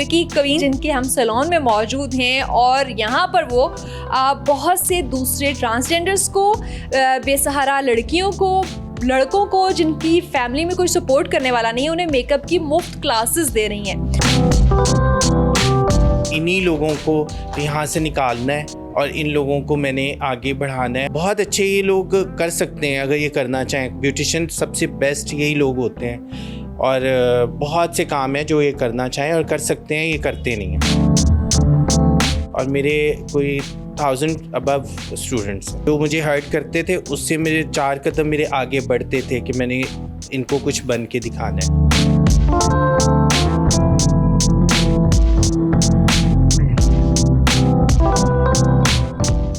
وکی کوین جن کے ہم سیلون میں موجود ہیں اور یہاں پر وہ بہت سے دوسرے ٹرانسجینڈرز کو، بے سہارا لڑکیوں کو، لڑکوں کو جن کی فیملی میں کوئی سپورٹ کرنے والا نہیں ہے، انہیں میک اپ کی مفت کلاسز دے رہی ہیں۔ انہی لوگوں کو یہاں سے نکالنا ہے اور ان لوگوں کو میں نے آگے بڑھانا ہے۔ بہت اچھے یہ لوگ کر سکتے ہیں اگر یہ کرنا چاہیں۔ بیوٹیشین سب سے بیسٹ یہی لوگ ہوتے ہیں اور بہت سے کام ہیں جو یہ کرنا چاہیں اور کر سکتے ہیں، یہ کرتے نہیں ہیں۔ اور میرے کوئی 1000 ابو اسٹوڈنٹس ہیں جو مجھے ہرٹ کرتے تھے، اس سے میرے 4 قدم میرے آگے بڑھتے تھے کہ میں نے ان کو کچھ بن کے دکھانا ہے۔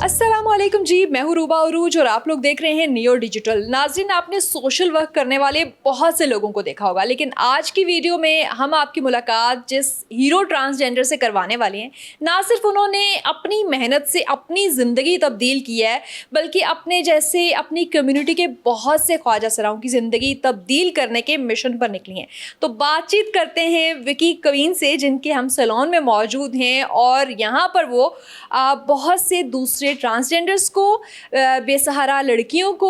السلام علیکم جی، میں ہوں روبا عروج اور آپ لوگ دیکھ رہے ہیں نیو ڈیجیٹل۔ ناظرین، آپ نے سوشل ورک کرنے والے بہت سے لوگوں کو دیکھا ہوگا، لیکن آج کی ویڈیو میں ہم آپ کی ملاقات جس ہیرو ٹرانسجینڈر سے کروانے والے ہیں، نہ صرف انہوں نے اپنی محنت سے اپنی زندگی تبدیل کی ہے، بلکہ اپنے جیسے اپنی کمیونٹی کے بہت سے خواجہ سراؤں کی زندگی تبدیل کرنے کے مشن پر نکلی ہیں۔ تو بات چیت کرتے ہیں وکی کوین سے جن کے ہم سیلون میں موجود ہیں اور یہاں پر وہ بہت سے دوسرے ٹرانسجینڈرز کو، بے سہارا لڑکیوں کو،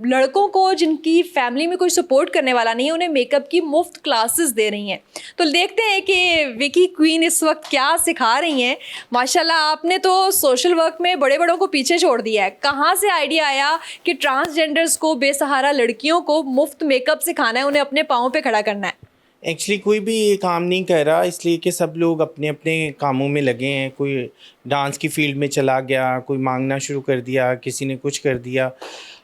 لڑکوں کو جن کی فیملی میں کوئی سپورٹ کرنے والا نہیں ہے، انہیں میک اپ کی مفت کلاسز دے رہی ہیں۔ تو دیکھتے ہیں کہ وکی کوین اس وقت کیا سکھا رہی ہیں۔ ماشاءاللہ، آپ نے تو سوشل ورک میں بڑے بڑوں کو پیچھے چھوڑ دیا ہے۔ کہاں سے آئیڈیا آیا کہ ٹرانسجینڈرز کو، بے سہارا لڑکیوں کو مفت میک اپ سکھانا ہے، انہیں اپنے پاؤں پہ کھڑا کرنا ہے؟ ایکچولی کوئی بھی یہ کام نہیں کر رہا، اس لیے کہ سب لوگ اپنے اپنے کاموں میں لگے ہیں۔ کوئی ڈانس کی فیلڈ میں چلا گیا، کوئی مانگنا شروع کر دیا، کسی نے کچھ کر دیا،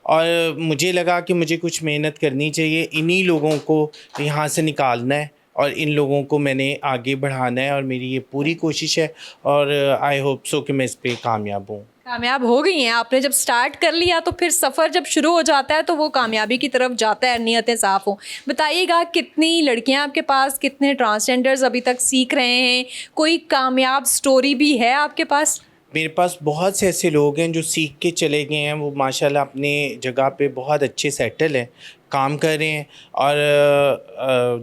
اور مجھے لگا کہ مجھے کچھ محنت کرنی چاہیے۔ انہی لوگوں کو یہاں سے نکالنا ہے اور ان لوگوں کو میں نے آگے بڑھانا ہے، اور میری یہ پوری کوشش ہے اور آئی ہوپ سو کہ میں اس پہ کامیاب ہوں۔ کامیاب ہو گئی ہیں آپ نے؟ جب سٹارٹ کر لیا تو پھر سفر جب شروع ہو جاتا ہے تو وہ کامیابی کی طرف جاتا ہے، نیتیں صاف ہوں۔ بتائیے گا کتنی لڑکیاں آپ کے پاس، کتنے ٹرانسجینڈرز ابھی تک سیکھ رہے ہیں؟ کوئی کامیاب سٹوری بھی ہے آپ کے پاس؟ میرے پاس بہت سے ایسے لوگ ہیں جو سیکھ کے چلے گئے ہیں، وہ ماشاءاللہ اپنے جگہ پہ بہت اچھے سیٹل ہیں، کام کر رہے ہیں۔ اور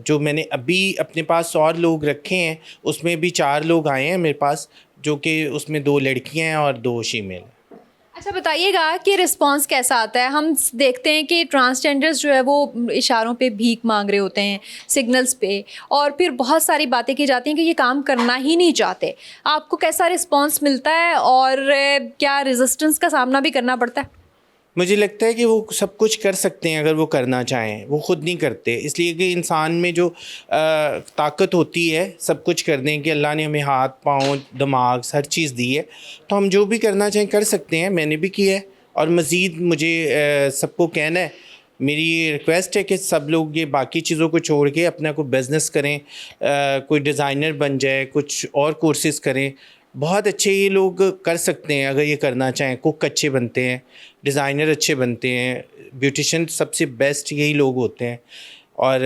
جو میں نے ابھی اپنے پاس اور لوگ رکھے ہیں، اس میں بھی 4 لوگ آئے ہیں میرے پاس، جو کہ اس میں 2 لڑکیاں ہیں اور 2 فیمیل ہیں۔ اچھا، بتائیے گا کہ رسپانس کیسا آتا ہے؟ ہم دیکھتے ہیں کہ ٹرانسجینڈرز جو ہے وہ اشاروں پہ بھیک مانگ رہے ہوتے ہیں، سگنلز پہ، اور پھر بہت ساری باتیں کی جاتی ہیں کہ یہ کام کرنا ہی نہیں چاہتے۔ آپ کو کیسا رسپانس ملتا ہے اور کیا ریزسٹنس کا سامنا بھی کرنا پڑتا ہے؟ مجھے لگتا ہے کہ وہ سب کچھ کر سکتے ہیں اگر وہ کرنا چاہیں، وہ خود نہیں کرتے، اس لیے کہ انسان میں جو طاقت ہوتی ہے سب کچھ کرنے کی، اللہ نے ہمیں ہاتھ، پاؤں، دماغ، ہر چیز دی ہے، تو ہم جو بھی کرنا چاہیں کر سکتے ہیں۔ میں نے بھی کیا ہے اور مزید مجھے سب کو کہنا ہے، میری ریکویسٹ ہے کہ سب لوگ یہ باقی چیزوں کو چھوڑ کے اپنا کوئی بزنس کریں، کوئی ڈیزائنر بن جائے، کچھ اور کورسز کریں۔ بہت اچھے یہ لوگ کر سکتے ہیں اگر یہ کرنا چاہیں۔ کوک اچھے بنتے ہیں، ڈیزائنر اچھے بنتے ہیں، بیوٹیشین سب سے بیسٹ یہی لوگ ہوتے ہیں، اور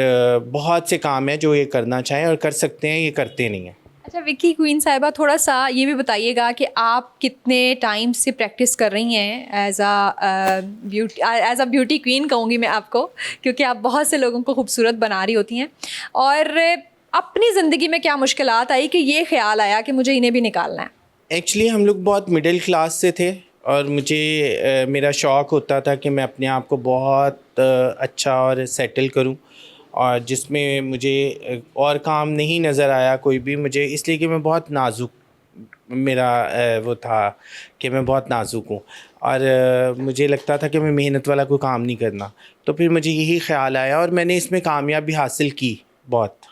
بہت سے کام ہیں جو یہ کرنا چاہیں اور کر سکتے ہیں، یہ کرتے نہیں ہیں۔ اچھا وکی کوین صاحبہ، تھوڑا سا یہ بھی بتائیے گا کہ آپ کتنے ٹائم سے پریکٹس کر رہی ہیں ایز اے بیوٹی کوین کہوں گی میں آپ کو، کیونکہ آپ بہت سے لوگوں کو خوبصورت بنا رہی ہوتی ہیں، اور اپنی زندگی میں کیا مشکلات آئی کہ یہ خیال آیا کہ مجھے انہیں بھی نکالنا ہے؟ ایکچولی ہم لوگ بہت مڈل کلاس سے تھے، اور مجھے میرا شوق ہوتا تھا کہ میں اپنے آپ کو بہت اچھا اور سیٹل کروں، اور جس میں مجھے اور کام نہیں نظر آیا کوئی بھی مجھے، اس لیے کہ میں بہت نازک، میرا وہ تھا کہ میں بہت نازک ہوں، اور مجھے لگتا تھا کہ میں محنت والا کوئی کام نہیں کرنا، تو پھر مجھے یہی خیال آیا اور میں نے اس میں کامیابی حاصل کی بہت۔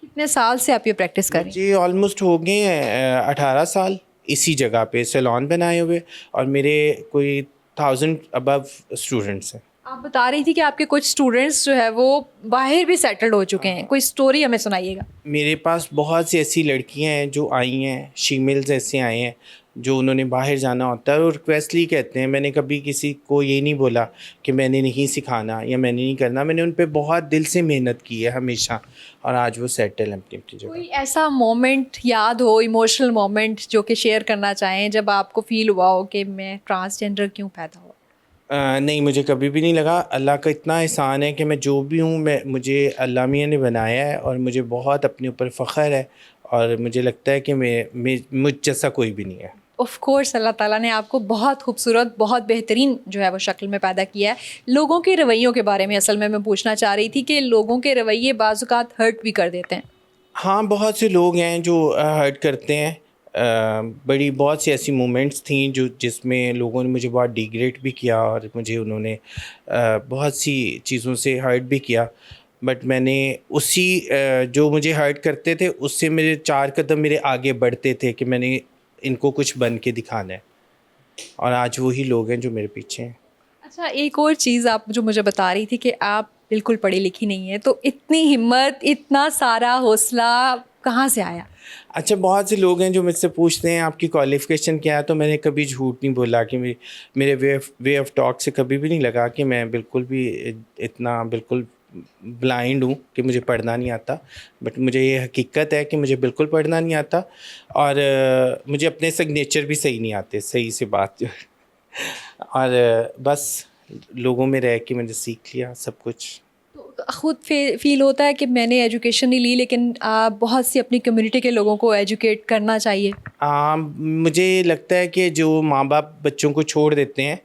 کتنے سال سے آپ یہ پریکٹس کر رہی ہیں؟ جی آلموسٹ ہو گئے ہیں 18 سال اسی جگہ پہ سیلون بنائے ہوئے، اور میرے کوئی 1000 ابو اسٹوڈنٹس ہیں۔ آپ بتا رہی تھی کہ آپ کے کچھ اسٹوڈنٹس جو ہے وہ باہر بھی سیٹلڈ ہو چکے ہیں، کوئی اسٹوری ہمیں سنائیے گا۔ میرے پاس بہت سی ایسی لڑکیاں ہیں جو آئی ہیں، فیمیلز ایسے آئے ہیں جو انہوں نے باہر جانا ہوتا ہے اور ریکویسٹلی کہتے ہیں۔ میں نے کبھی کسی کو یہ نہیں بولا کہ میں نے نہیں سکھانا یا میں نے نہیں کرنا، میں نے ان پہ بہت دل سے محنت کی ہے ہمیشہ، اور آج وہ سیٹل ہیں اپنی جگہ۔ کوئی ایسا مومنٹ یاد ہو، ایموشنل مومنٹ جو کہ شیئر کرنا چاہیں، جب آپ کو فیل ہوا ہو کہ میں ٹرانسجینڈر کیوں پیدا ہوا؟ نہیں، مجھے کبھی بھی نہیں لگا۔ اللہ کا اتنا احسان ہے کہ میں جو بھی ہوں، مجھے اللہ میاں نے بنایا ہے، اور مجھے بہت اپنے اوپر فخر ہے، اور مجھے لگتا ہے کہ مجھ جیسا کوئی بھی نہیں ہے. آف کورس اللہ تعالیٰ نے آپ کو بہت خوبصورت بہت بہترین جو ہے وہ شکل میں پیدا کیا ہے. لوگوں کے رویوں کے بارے میں اصل میں پوچھنا چاہ رہی تھی کہ لوگوں کے رویے بعض اوقات ہرٹ بھی کر دیتے ہیں. ہاں بہت سے لوگ ہیں جو ہرٹ کرتے ہیں. بہت سی ایسی مومنٹس تھیں جس میں لوگوں نے مجھے بہت ڈیگریڈ بھی کیا اور مجھے انہوں نے بہت سی چیزوں سے ہرٹ بھی کیا. بٹ میں نے اسی جو مجھے ہرٹ کرتے تھے اس سے میرے 4 قدم میرے آگے بڑھتے تھے کہ میں نے ان کو کچھ بن کے دکھانا ہے, اور آج وہی لوگ ہیں جو میرے پیچھے ہیں. اچھا ایک اور چیز آپ جو مجھے بتا رہی تھی کہ آپ بالکل پڑھی لکھی نہیں ہے, تو اتنی ہمت اتنا سارا حوصلہ کہاں سے آیا؟ اچھا بہت سے لوگ ہیں جو مجھ سے پوچھتے ہیں آپ کی کوالیفیکیشن کیا ہے, تو میں نے کبھی جھوٹ نہیں بولا کہ میرے وے آف ٹاک سے کبھی بھی نہیں لگا کہ میں بالکل بھی اتنا بالکل بلائنڈ ہوں کہ مجھے پڑھنا نہیں آتا. بٹ مجھے یہ حقیقت ہے کہ مجھے بالکل پڑھنا نہیں آتا, اور مجھے اپنے سگنیچر بھی صحیح نہیں آتے, صحیح سے بات جو اور بس لوگوں میں رہ کے میں نے سیکھ لیا سب کچھ. خود فیل ہوتا ہے کہ میں نے ایجوکیشن نہیں لی لیکن بہت سی اپنی کمیونٹی کے لوگوں کو ایجوکیٹ کرنا چاہیے. مجھے لگتا ہے کہ جو ماں باپ بچوں کو چھوڑ دیتے ہیں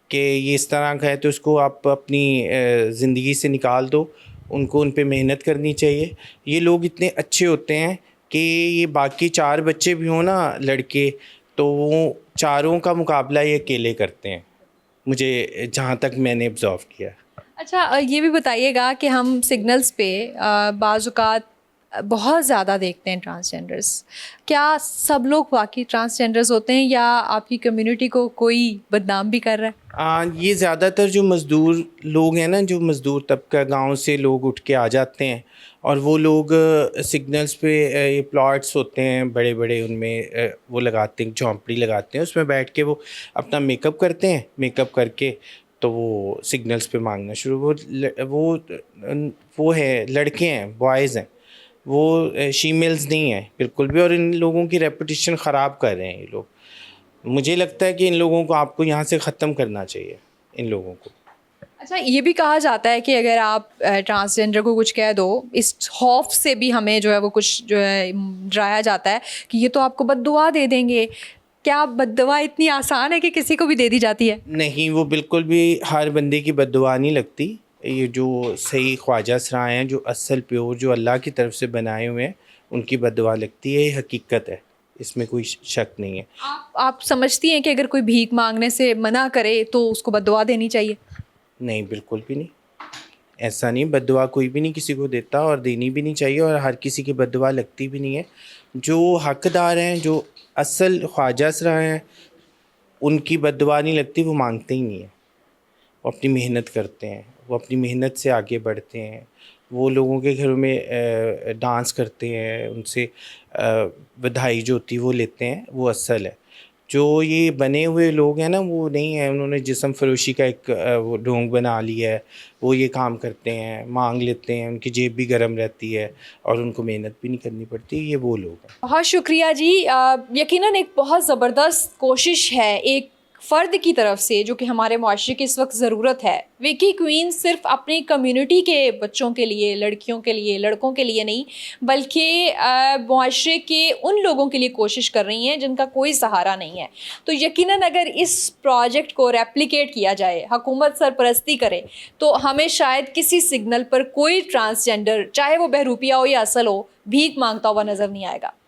کہ یہ اس طرح کا ہے تو اس کو آپ اپنی زندگی سے نکال دو, ان پہ محنت کرنی چاہیے. یہ لوگ اتنے اچھے ہوتے ہیں کہ یہ باقی 4 بچے بھی ہوں نا لڑکے, تو وہ چاروں کا مقابلہ یہ اکیلے کرتے ہیں, مجھے جہاں تک میں نے آبزرو کیا. اچھا یہ بھی بتائیے گا کہ ہم سگنلز پہ بعض اوقات بہت زیادہ دیکھتے ہیں ٹرانسجینڈرز. کیا سب لوگ واقعی ٹرانسجینڈرز ہوتے ہیں یا آپ کی کمیونٹی کو کوئی بدنام بھی کر رہا ہے؟ یہ زیادہ تر جو مزدور لوگ ہیں نا, جو مزدور طبقہ گاؤں سے لوگ اٹھ کے آ جاتے ہیں, اور وہ لوگ سگنلز پہ یہ پلاٹس ہوتے ہیں بڑے بڑے, ان میں وہ لگاتے ہیں, جھونپڑی لگاتے ہیں, اس میں بیٹھ کے وہ اپنا میک اپ کرتے ہیں. میک اپ کر کے تو وہ سگنلز پہ مانگنا شروع, وہ ہے لڑکے ہیں, بوائز ہیں, وہ شیمیلز نہیں ہیں بالکل بھی, اور ان لوگوں کی ریپوٹیشن خراب کر رہے ہیں یہ لوگ. مجھے لگتا ہے کہ ان لوگوں کو آپ کو یہاں سے ختم کرنا چاہیے, ان لوگوں کو. اچھا یہ بھی کہا جاتا ہے کہ اگر آپ ٹرانسجینڈر کو کچھ کہہ دو, اس خوف سے بھی ہمیں جو ہے وہ کچھ جو ہے ڈرایا جاتا ہے کہ یہ تو آپ کو بد دعا دے دیں گے. کیا بد دعا اتنی آسان ہے کہ کسی کو بھی دے دی جاتی ہے؟ نہیں, وہ بالکل بھی ہر بندے کی بد دعا نہیں لگتی. یہ جو صحیح خواجہ سرائے ہیں, جو اصل پیور جو اللہ کی طرف سے بنائے ہوئے ہیں, ان کی بد دعا لگتی ہے. یہ حقیقت ہے, اس میں کوئی شک نہیں ہے. آپ سمجھتی ہیں کہ اگر کوئی بھیک مانگنے سے منع کرے تو اس کو بد دعا دینی چاہیے؟ نہیں, بالکل بھی نہیں, ایسا نہیں. بد دعا کوئی بھی نہیں کسی کو دیتا, اور دینی بھی نہیں چاہیے, اور ہر کسی کی بد دعا لگتی بھی نہیں ہے. جو حقدار ہیں, جو اصل خواجہ سرائے ہیں, ان کی بد دعا نہیں لگتی, وہ مانگتے ہی نہیں ہیں. وہ اپنی محنت کرتے ہیں, وہ اپنی محنت سے آگے بڑھتے ہیں. وہ لوگوں کے گھروں میں ڈانس کرتے ہیں, ان سے بدھائی جو ہوتی ہے وہ لیتے ہیں, وہ اصل ہے. جو یہ بنے ہوئے لوگ ہیں نا, وہ نہیں ہیں, انہوں نے جسم فروشی کا ایک وہ ڈھونگ بنا لیا ہے. وہ یہ کام کرتے ہیں, مانگ لیتے ہیں, ان کی جیب بھی گرم رہتی ہے, اور ان کو محنت بھی نہیں کرنی پڑتی. یہ وہ لوگ ہیں. بہت شکریہ جی. یقیناً ایک بہت زبردست کوشش ہے ایک فرد کی طرف سے جو کہ ہمارے معاشرے کی اس وقت ضرورت ہے. وکی کوئین صرف اپنی کمیونٹی کے بچوں کے لیے, لڑکیوں کے لیے, لڑکوں کے لیے نہیں, بلکہ معاشرے کے ان لوگوں کے لیے کوشش کر رہی ہیں جن کا کوئی سہارا نہیں ہے. تو یقیناً اگر اس پروجیکٹ کو ریپلیکیٹ کیا جائے, حکومت سرپرستی کرے, تو ہمیں شاید کسی سگنل پر کوئی ٹرانسجینڈر, چاہے وہ بہروپیہ ہو یا اصل ہو, بھیک مانگتا ہوا نظر نہیں آئے گا.